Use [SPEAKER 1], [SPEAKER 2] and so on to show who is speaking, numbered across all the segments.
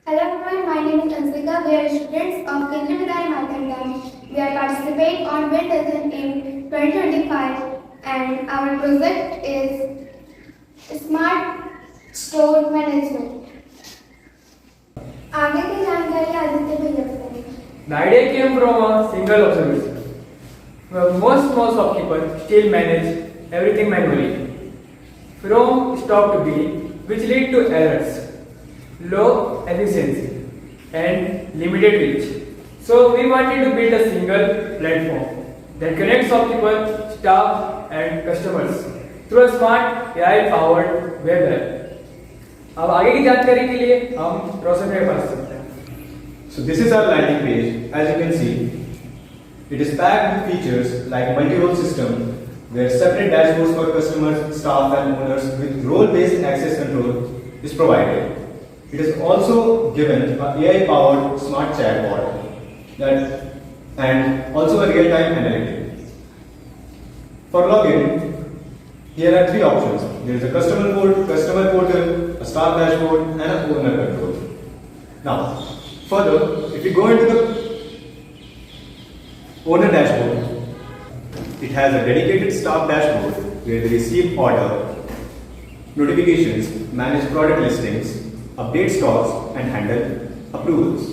[SPEAKER 1] Hello everyone, my name is Ansika. We are students of Kendriya Vidyalaya Markandan. We are participating on Build Lesson in 2025 and our project is Smart Store Management. आगे की जानकारी आदित्य भैया बताएंगे.
[SPEAKER 2] The idea came from a single observation. Most small shopkeepers still manage everything manually, from stock to bill, which lead to errors, low efficiency, and limited reach. So we wanted to build a single platform that connects shopkeepers, staff, and customers through a smart AI-powered web app. अब आगे की जानकारी के लिए हम रोशन के पास चलते हैं.
[SPEAKER 3] So this is our landing page. As you can see, it is packed with features like multi-role system, where separate dashboards for customers, staff, and owners with role-based access control is provided. It is also given an AI-powered smart chatbot and also a real-time analytic. For login, here are three options. There is a customer portal, a staff dashboard, and an owner control. Now, further, if you go into the owner dashboard, it has a dedicated staff dashboard where they receive order, notifications, manage product listings, update stocks, and handle approvals.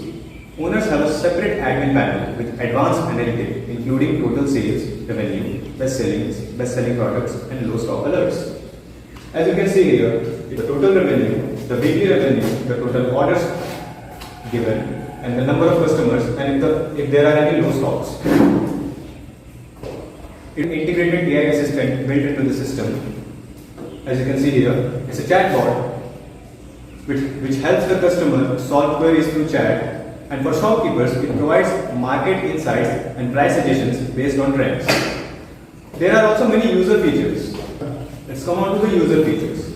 [SPEAKER 3] Owners have a separate admin panel with advanced analytics, including total sales, revenue, best-selling products, and low stock alerts. As you can see here, the total revenue, the weekly revenue, the total orders given, and the number of customers, and if there are any low stocks. Integrated AI assistant built into the system. As you can see here, it's a chatbot which helps the customer solve queries through chat, and for shopkeepers, it provides market insights and price suggestions based on trends. There are also many user features. Let's come on to the user features.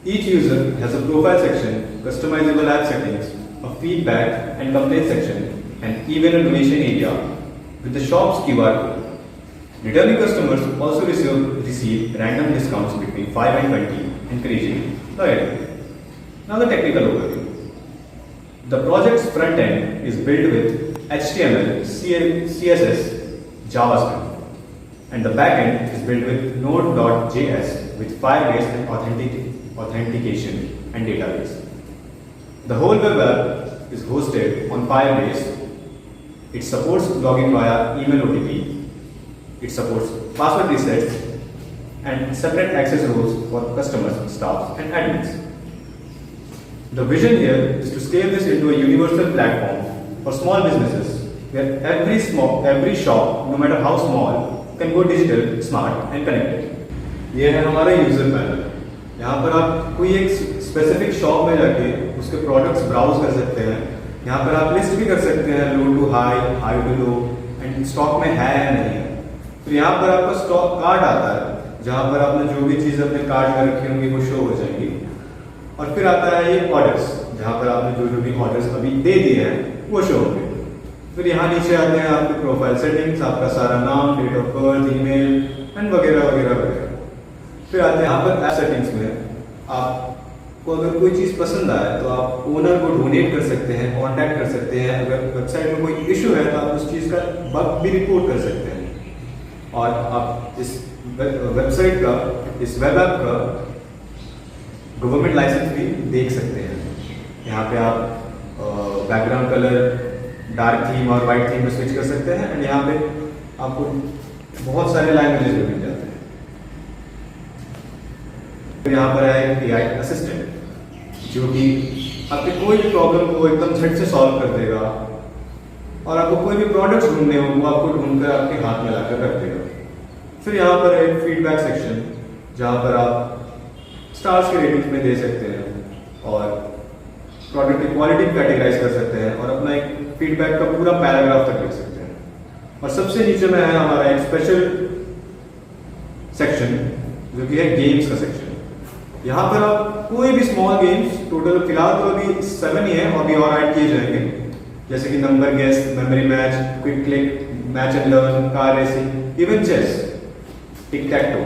[SPEAKER 3] Each user has a profile section, customizable app settings, a feedback and complaint section, and even a donation area with the shop's QR code. Returning customers also receive random discounts between 5 and 20, encouraging loyalty. Now the technical overview. The project's front end is built with HTML, CSS, JavaScript, and the back end is built with Node.js with Firebase and authentication and database. The whole web app is hosted on Firebase. It supports login via email OTP. It supports password resets and separate access roles for customers, staff, and admins. The vision here is to scale this into a universal platform for small businesses where every shop, no matter how small, can go digital, smart, and connected. ये है हमारा user panel. यहाँ पर आप कोई एक specific shop में जाके उसके प्रोडक्ट्स ब्राउज कर सकते हैं. यहाँ पर आप लिस्ट भी कर सकते हैं low to high, high to low, and stock में है या नहीं है. तो यहाँ पर आपका स्टॉक कार्ड आता है जहाँ पर आपने जो भी चीज़ अपने कार्ड में रखी होंगी वो शो हो जाएंगी. और फिर आता है ये ऑर्डर्स जहाँ पर आपने जो भी ऑर्डर्स अभी दे दिए हैं वो शो होंगे. फिर यहाँ नीचे आते हैं आपके प्रोफाइल सेटिंग्स, आपका सारा नाम, date of birth, email and वगैरह वगैरह वगैरह. फिर आते हैं यहाँ पर ऐप सेटिंग्स में आपको अगर कोई चीज़ पसंद आए तो आप ओनर को डोनेट कर सकते हैं, कॉन्टैक्ट कर सकते हैं. अगर वेबसाइट में कोई इशू है तो आप उस चीज़ का बग भी रिपोर्ट कर सकते हैं. और आप इस वेबसाइट का, इस वेब ऐप का गवर्नमेंट लाइसेंस भी देख सकते हैं. यहाँ पे आप बैकग्राउंड कलर डार्क थीम और वाइट थीम में स्विच कर सकते हैं. एंड यहाँ पे आपको बहुत सारे लैंग्वेजेस में मिल जाते हैं. फिर यहाँ पर है AI असिस्टेंट जो कि आपके कोई भी प्रॉब्लम को एकदम झट से सॉल्व कर देगा. और आपको कोई भी प्रोडक्ट्स ढूंढने हो वो आपको ढूंढकर आपके हाथ में लाकर रख देगा. फिर यहाँ पर है फीडबैक सेक्शन जहाँ पर आप स्टार्स के रेटिंग्स में दे सकते हैं और प्रोडक्ट की क्वालिटी कैटेगराइज कर सकते हैं और अपना एक फीडबैक का पूरा पैराग्राफ तक लिख सकते हैं. और सबसे नीचे में है हमारा एक स्पेशल सेक्शन जो कि है गेम्स का सेक्शन. यहाँ पर आप कोई भी स्मॉल गेम्स, टोटल फिलहाल तो अभी 7 ही है और भी और ऐड किए जाएंगे, जैसे कि number guess, memory match, quick click, match and learn, car racing, even chess, tic tac to.